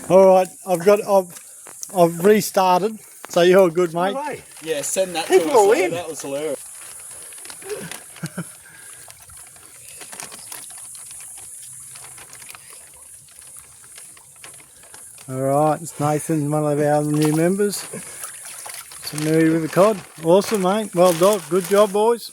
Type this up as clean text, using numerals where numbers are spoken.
All right, I've restarted, so you're good, mate. No way. Yeah, send that People to us. are in. That was hilarious. All right, it's Nathan, one of our new members. It's Mary River Cod. Awesome, mate. Well done. Good job, boys.